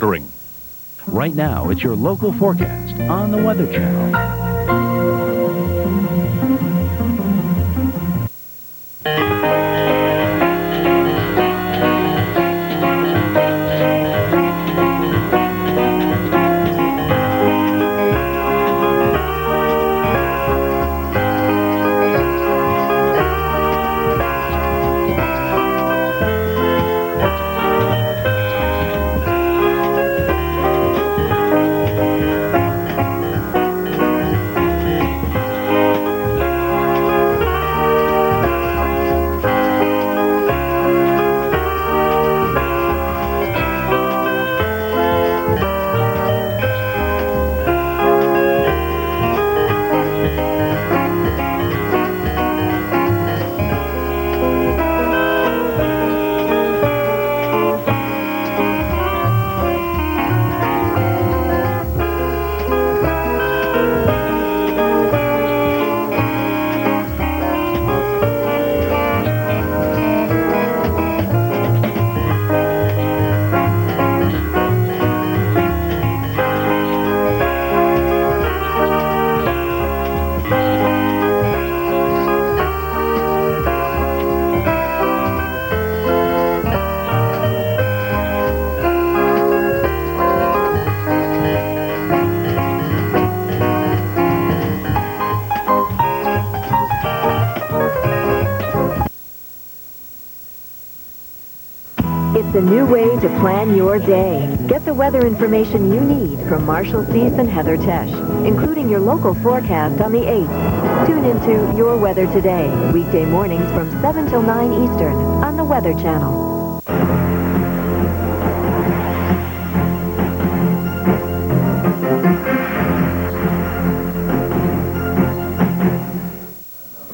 Right now, it's your local forecast on the Weather Channel. It's a new way to plan your day. Get the weather information you need from Marshall Thies and Heather Tesh, including your local forecast on the 8th. Tune into Your Weather Today, weekday mornings from 7 till 9 Eastern on the Weather Channel.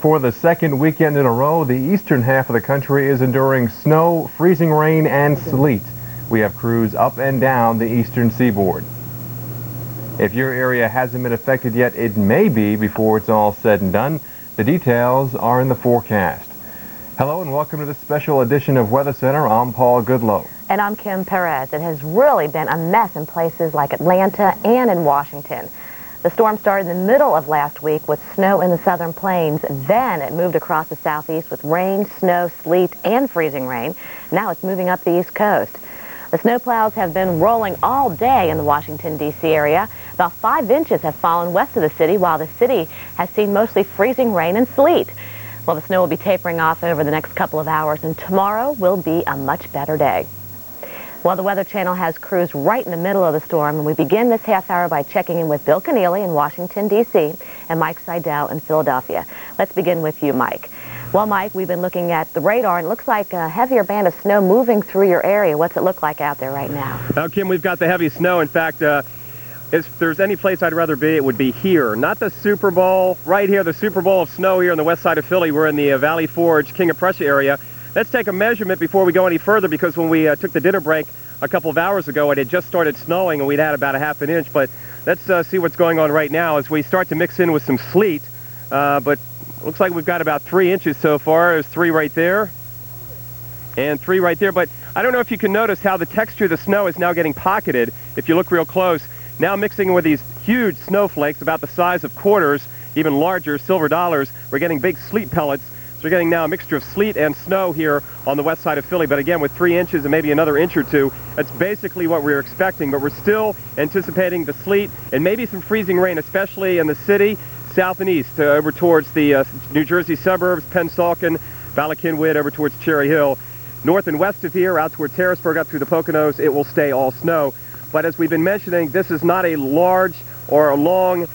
For the second weekend in a row, the eastern half of the country is enduring snow, freezing rain, and sleet. We have crews up and down the eastern seaboard. If your area hasn't been affected yet, it may be before it's all said and done. The details are in the forecast. Hello and welcome to this special edition of Weather Center. I'm Paul Goodlow. And I'm Kim Perez. It has really been a mess in places like Atlanta and in Washington. The storm started in the middle of last week with snow in the southern plains. Then it moved across the southeast with rain, snow, sleet, and freezing rain. Now it's moving up the east coast. The snowplows have been rolling all day in the Washington, D.C. area. About 5 inches have fallen west of the city, while the city has seen mostly freezing rain and sleet. Well, the snow will be tapering off over the next couple of hours, and tomorrow will be a much better day. Well, the Weather Channel has crews right in the middle of the storm, and we begin this half hour by checking in with Bill Keneally in Washington, D.C., and Mike Seidel in Philadelphia. Let's begin with you, Mike. Well, Mike, we've been looking at the radar, and it looks like a heavier band of snow moving through your area. What's it look like out there right now? Well, Kim, we've got the heavy snow. In fact, if there's any place I'd rather be, it would be here. Not the Super Bowl, right here, the Super Bowl of snow here on the west side of Philly. We're in the Valley Forge, King of Prussia area. Let's take a measurement before we go any further, because when we took the dinner break a couple of hours ago, it had just started snowing and we'd had about a ½ an inch. But let's see what's going on right now as we start to mix in with some sleet. But looks like we've got about 3 inches so far. There's 3 right there and 3 right there. But I don't know if you can notice how the texture of the snow is now getting pocketed. If you look real close, now mixing with these huge snowflakes about the size of quarters, even larger, silver dollars, we're getting big sleet pellets. So we're getting now a mixture of sleet and snow here on the west side of Philly. But again, with 3 inches and maybe another inch or 2, that's basically what we're expecting. But we're still anticipating the sleet and maybe some freezing rain, especially in the city, south and east, over towards the New Jersey suburbs, Pennsauken, Ballackinwood, over towards Cherry Hill. North and west of here, out towards Harrisburg, up through the Poconos, it will stay all snow. But as we've been mentioning, this is not a large or a long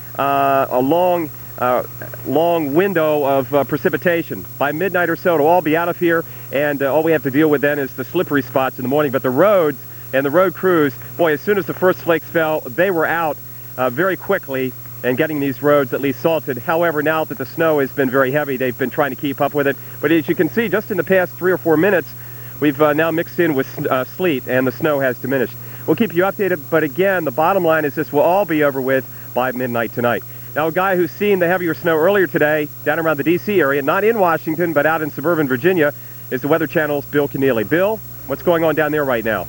window of precipitation. By midnight or so, it'll all be out of here, and all we have to deal with then is the slippery spots in the morning. But the roads and the road crews, boy, as soon as the first flakes fell, they were out very quickly and getting these roads at least salted. However, now that the snow has been very heavy, they've been trying to keep up with it. But as you can see, just in the past 3 or 4 minutes, we've now mixed in with sleet, and the snow has diminished. We'll keep you updated, but again, the bottom line is this will all be over with by midnight tonight. Now, a guy who's seen the heavier snow earlier today down around the D.C. area, not in Washington, but out in suburban Virginia, is the Weather Channel's Bill Keneally. Bill, what's going on down there right now?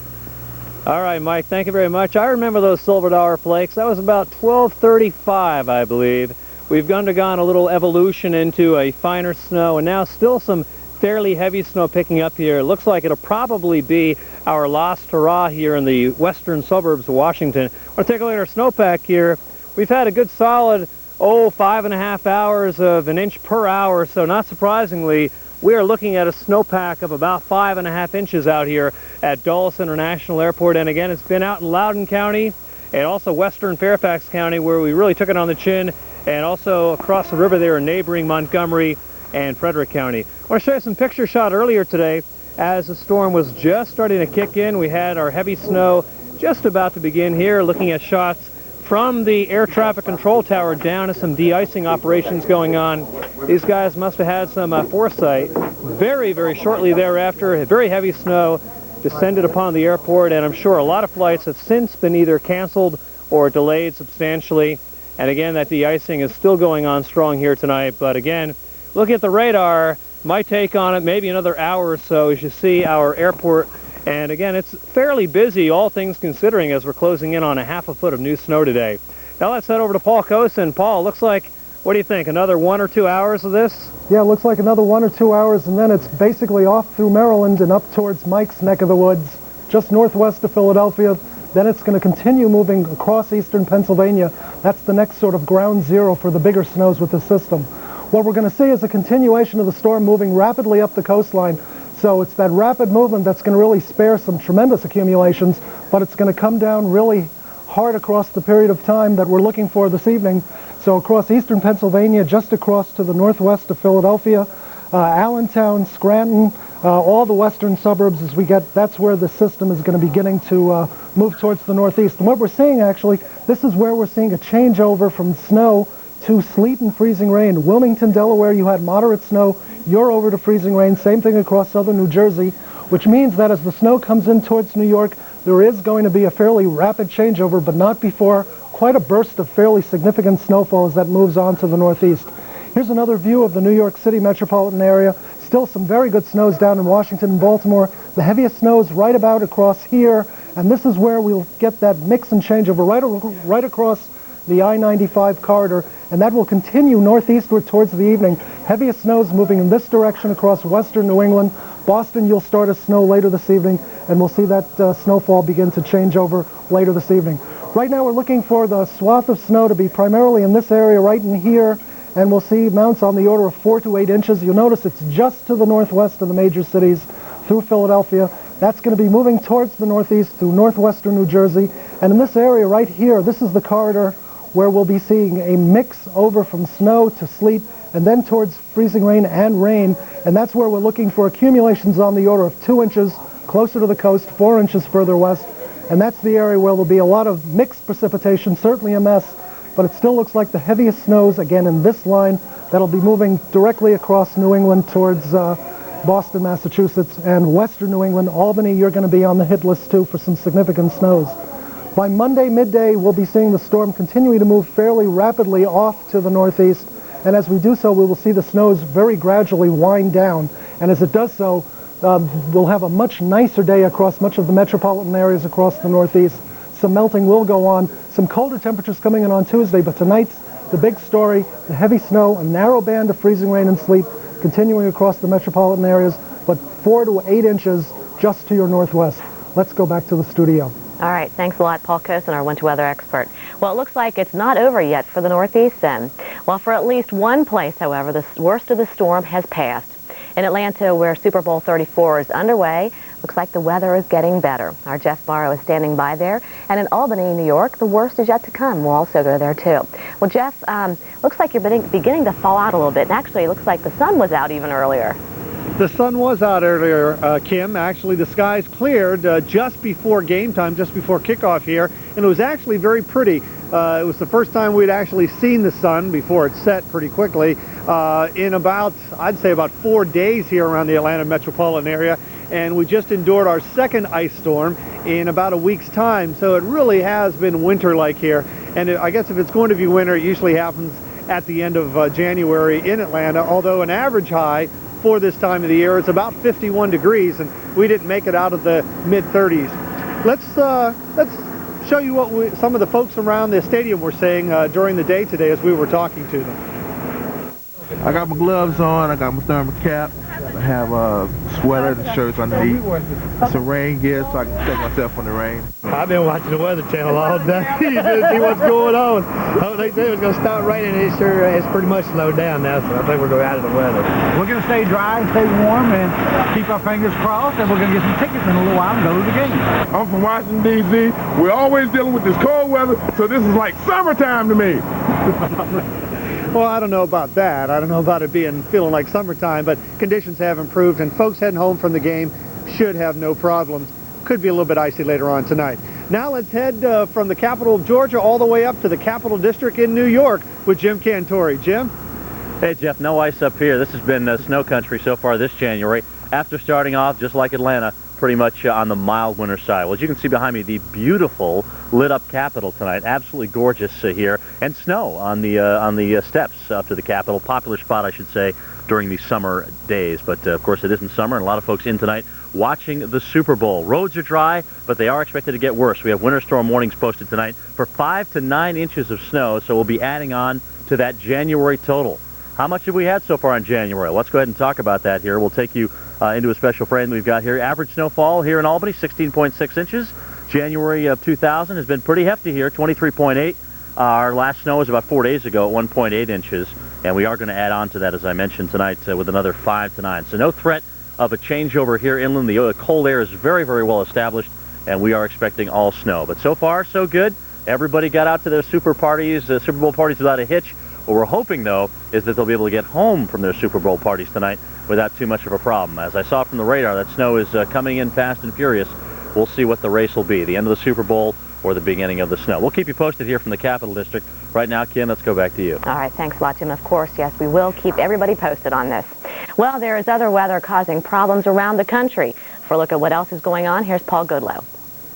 All right, Mike, thank you very much. I remember those Silver Dollar Flakes. That was about 1235, I believe. We've undergone a little evolution into a finer snow, and now still some fairly heavy snow picking up here. It looks like it'll probably be our last hurrah here in the western suburbs of Washington. I want to take a look at our snowpack here. We've had a good solid, 5.5 hours of an inch per hour, so not surprisingly, we are looking at a snowpack of about 5.5 inches out here at Dulles International Airport. And again, it's been out in Loudoun County and also western Fairfax County, where we really took it on the chin, and also across the river there in neighboring Montgomery and Frederick County. I want to show you some picture shot earlier today as the storm was just starting to kick in. We had our heavy snow just about to begin here, looking at shots from the air traffic control tower down to some de-icing operations going on. These guys must have had some foresight. Very, very shortly thereafter, very heavy snow descended upon the airport, and I'm sure a lot of flights have since been either canceled or delayed substantially. And again, that de-icing is still going on strong here tonight. But again, looking at the radar, my take on it, maybe another hour or so as you see our airport. And again, it's fairly busy, all things considering, as we're closing in on a half a foot of new snow today. Now let's head over to Paul Kosin. Paul, looks like, what do you think, another 1 or 2 hours of this? Yeah, it looks like another 1 or 2 hours, and then it's basically off through Maryland and up towards Mike's neck of the woods, just northwest of Philadelphia. Then it's going to continue moving across eastern Pennsylvania. That's the next sort of ground zero for the bigger snows with the system. What we're going to see is a continuation of the storm moving rapidly up the coastline. So it's that rapid movement that's going to really spare some tremendous accumulations, but it's going to come down really hard across the period of time that we're looking for this evening. So across eastern Pennsylvania, just across to the northwest of Philadelphia, Allentown, Scranton, all the western suburbs as we get, that's where the system is going to be beginning to move towards the northeast. And what we're seeing actually, this is where we're seeing a changeover from snow to sleet and freezing rain. Wilmington, Delaware, you had moderate snow. You're over to freezing rain. Same thing across southern New Jersey, which means that as the snow comes in towards New York, there is going to be a fairly rapid changeover, but not before quite a burst of fairly significant snowfall as that moves on to the northeast. Here's another view of the New York City metropolitan area. Still some very good snows down in Washington and Baltimore. The heaviest snows right about across here, and this is where we'll get that mix and changeover right across the I-95 corridor, and that will continue northeastward towards the evening. Heaviest snows moving in this direction across western New England. Boston, you'll start to snow later this evening, and we'll see that snowfall begin to change over later this evening. Right now we're looking for the swath of snow to be primarily in this area right in here, and we'll see amounts on the order of 4 to 8 inches. You'll notice it's just to the northwest of the major cities through Philadelphia. That's going to be moving towards the northeast through northwestern New Jersey. And in this area right here, this is the corridor where we'll be seeing a mix over from snow to sleet and then towards freezing rain and rain. And that's where we're looking for accumulations on the order of 2 inches closer to the coast, 4 inches further west. And that's the area where there'll be a lot of mixed precipitation, certainly a mess, but it still looks like the heaviest snows, again, in this line that'll be moving directly across New England towards Boston, Massachusetts, and western New England. Albany, you're going to be on the hit list, too, for some significant snows. By Monday midday, we'll be seeing the storm continuing to move fairly rapidly off to the northeast, and as we do so, we will see the snows very gradually wind down, and as it does so, we'll have a much nicer day across much of the metropolitan areas across the northeast. Some melting will go on, some colder temperatures coming in on Tuesday, but tonight's the big story, the heavy snow, a narrow band of freezing rain and sleet continuing across the metropolitan areas, but 4 to 8 inches just to your northwest. Let's go back to the studio. All right, thanks a lot, Paul Kosin, our winter weather expert. Well, it looks like it's not over yet for the Northeast then. Well, for at least one place, however, the worst of the storm has passed. In Atlanta, where Super Bowl 34 is underway, looks like the weather is getting better. Our Jeff Barrow is standing by there. And in Albany, New York, the worst is yet to come. We'll also go there, too. Well, Jeff, looks like you're beginning to thaw out a little bit. And actually, it looks like the sun was out even earlier. The sun was out earlier, Kim. Actually, the skies cleared just before game time, just before kickoff here, and it was actually very pretty. It was the first time we'd actually seen the sun before it set pretty quickly in about, I'd say about 4 days here around the Atlanta metropolitan area, and we just endured our second ice storm in about a week's time, so it really has been winter-like here. And I guess if it's going to be winter, it usually happens at the end of January in Atlanta, although an average high for this time of the year, it's about 51 degrees, and we didn't make it out of the mid-30s. Let's show you what some of the folks around the stadium were saying during the day today as we were talking to them. I got my gloves on, I got my thermal cap, I have a sweater and shirts underneath, some rain gear so I can protect myself from the rain. I've been watching the Weather Channel all day to see what's going on. Oh, they said it was going to start raining, and it's pretty much slowed down now, so I think we're going out of the weather. We're going to stay dry and stay warm and keep our fingers crossed, and we're going to get some tickets in a little while and go to the game. I'm from Washington, D.C. We're always dealing with this cold weather, so this is like summertime to me. Well, I don't know about that. I don't know about it feeling like summertime, but conditions have improved, and folks heading home from the game should have no problems. Could be a little bit icy later on tonight. Now let's head from the capital of Georgia all the way up to the Capital District in New York with Jim Cantori. Jim? Hey, Jeff, no ice up here. This has been snow country so far this January. After starting off, just like Atlanta, pretty much on the mild winter side. Well, as you can see behind me, the beautiful lit-up Capitol tonight. Absolutely gorgeous here. And snow on the steps up to the Capitol. Popular spot, I should say, during the summer days. But, of course, it isn't summer, and a lot of folks in tonight watching the Super Bowl. Roads are dry, but they are expected to get worse. We have winter storm warnings posted tonight for 5 to 9 inches of snow, so we'll be adding on to that January total. How much have we had so far in January? Let's go ahead and talk about that here. We'll take you into a special frame we've got here. Average snowfall here in Albany, 16.6 inches. January of 2000 has been pretty hefty here, 23.8. Our last snow was about 4 days ago at 1.8 inches, and we are going to add on to that, as I mentioned tonight, with another 5 to 9. So no threat of a changeover here inland. The cold air is very, very well established, and we are expecting all snow. But so far, so good. Everybody got out to their Super Bowl parties without a hitch. What we're hoping, though, is that they'll be able to get home from their Super Bowl parties tonight without too much of a problem. As I saw from the radar, that snow is coming in fast and furious. We'll see what the race will be, the end of the Super Bowl or the beginning of the snow. We'll keep you posted here from the Capital District. Right now, Kim, let's go back to you. All right, thanks a lot, Jim. Of course, yes, we will keep everybody posted on this. Well, there is other weather causing problems around the country. For a look at what else is going on, here's Paul Goodlow.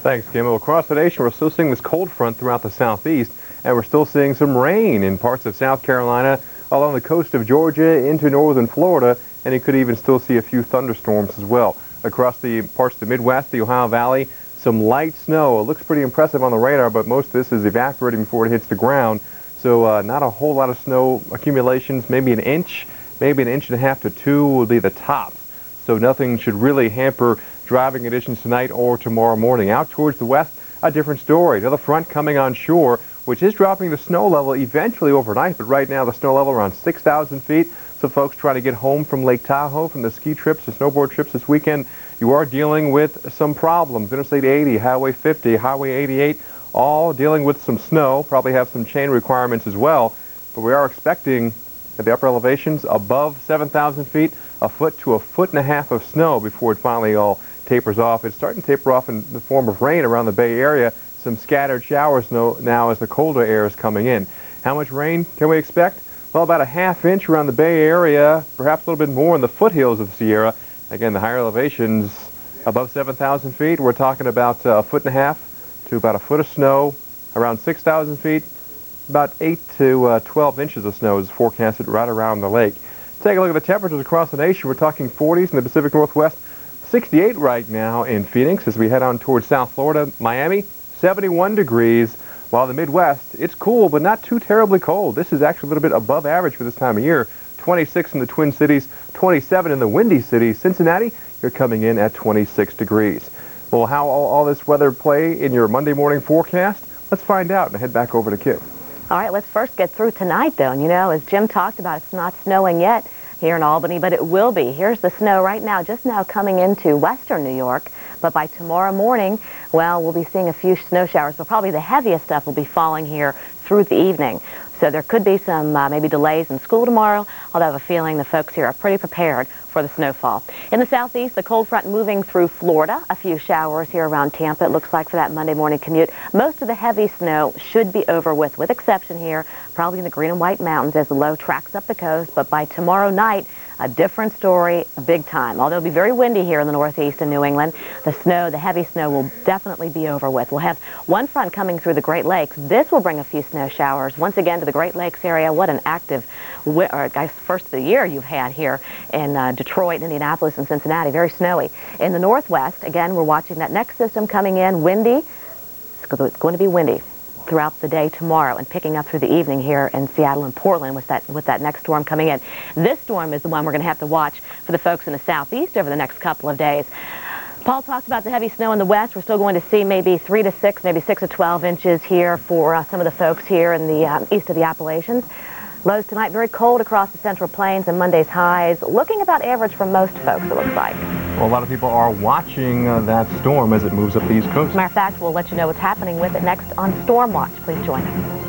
Thanks, Kim. Well, across the nation, we're still seeing this cold front throughout the southeast, and we're still seeing some rain in parts of South Carolina, along the coast of Georgia into northern Florida, and you could even still see a few thunderstorms as well. Across the parts of the Midwest, the Ohio Valley, some light snow. It looks pretty impressive on the radar, but most of this is evaporating before it hits the ground. So not a whole lot of snow accumulations, maybe an inch, maybe an inch and a half to 2 will be the tops. So nothing should really hamper driving conditions tonight or tomorrow morning. Out towards the west, a different story. Another front coming on shore, which is dropping the snow level eventually overnight, but right now the snow level around 6,000 feet. So folks trying to get home from Lake Tahoe, from the ski trips, the snowboard trips this weekend, you are dealing with some problems. Interstate 80, Highway 50, Highway 88, all dealing with some snow, probably have some chain requirements as well. But we are expecting at the upper elevations above 7,000 feet, a foot to a foot and a half of snow before it finally all tapers off. It's starting to taper off in the form of rain around the Bay Area. Some scattered showers now as the colder air is coming in. How much rain can we expect? Well, about a ½ inch around the Bay Area, perhaps a little bit more in the foothills of the Sierra. Again, the higher elevations above 7,000 feet, we're talking about a foot and a half to about a foot of snow. Around 6,000 feet, about 8 to 12 inches of snow is forecasted right around the lake. Take a look at the temperatures across the nation. We're talking 40s in the Pacific Northwest, 68 right now in Phoenix as we head on towards South Florida. Miami, 71 degrees, while the Midwest, it's cool, but not too terribly cold. This is actually a little bit above average for this time of year. 26 in the Twin Cities, 27 in the Windy City. Cincinnati, you're coming in at 26 degrees. Well, how all this weather play in your Monday morning forecast? Let's find out and head back over to Kim. All right, let's first get through tonight, though. And, you know, as Jim talked about, it's not snowing yet here in Albany, but it will be. Here's the snow right now, just now coming into western New York. But by tomorrow morning, well, we'll be seeing a few snow showers, but probably the heaviest stuff will be falling here through the evening. So there could be some maybe delays in school tomorrow, although I have a feeling the folks here are pretty prepared for the snowfall. In the southeast, the cold front moving through Florida. A few showers here around Tampa, it looks like, for that Monday morning commute. Most of the heavy snow should be over with exception here, probably in the Green and White Mountains as the low tracks up the coast. But by tomorrow night, A different story, big time. Although it'll be very windy here in the Northeast and New England, the snow, the heavy snow will definitely be over with. We'll have one front coming through the Great Lakes. This will bring a few snow showers once again to the Great Lakes area. What an active first of the year you've had here in Detroit, Indianapolis, and Cincinnati. Very snowy. In the Northwest, again, we're watching that next system coming in. Windy. It's going to be windy throughout the day tomorrow and picking up through the evening here in Seattle and Portland with that next storm coming in. This storm is the one we're going to have to watch for the folks in the southeast over the next couple of days. Paul talked about the heavy snow in the west. We're still going to see maybe 3 to 6, maybe 6 to 12 inches here for some of the folks here in the east of the Appalachians. Lows tonight very cold across the Central Plains, and Monday's highs looking about average for most folks, it looks like. Well, a lot of people are watching that storm as it moves up the East Coast. Matter of fact, we'll let you know what's happening with it next on Storm Watch. Please join us.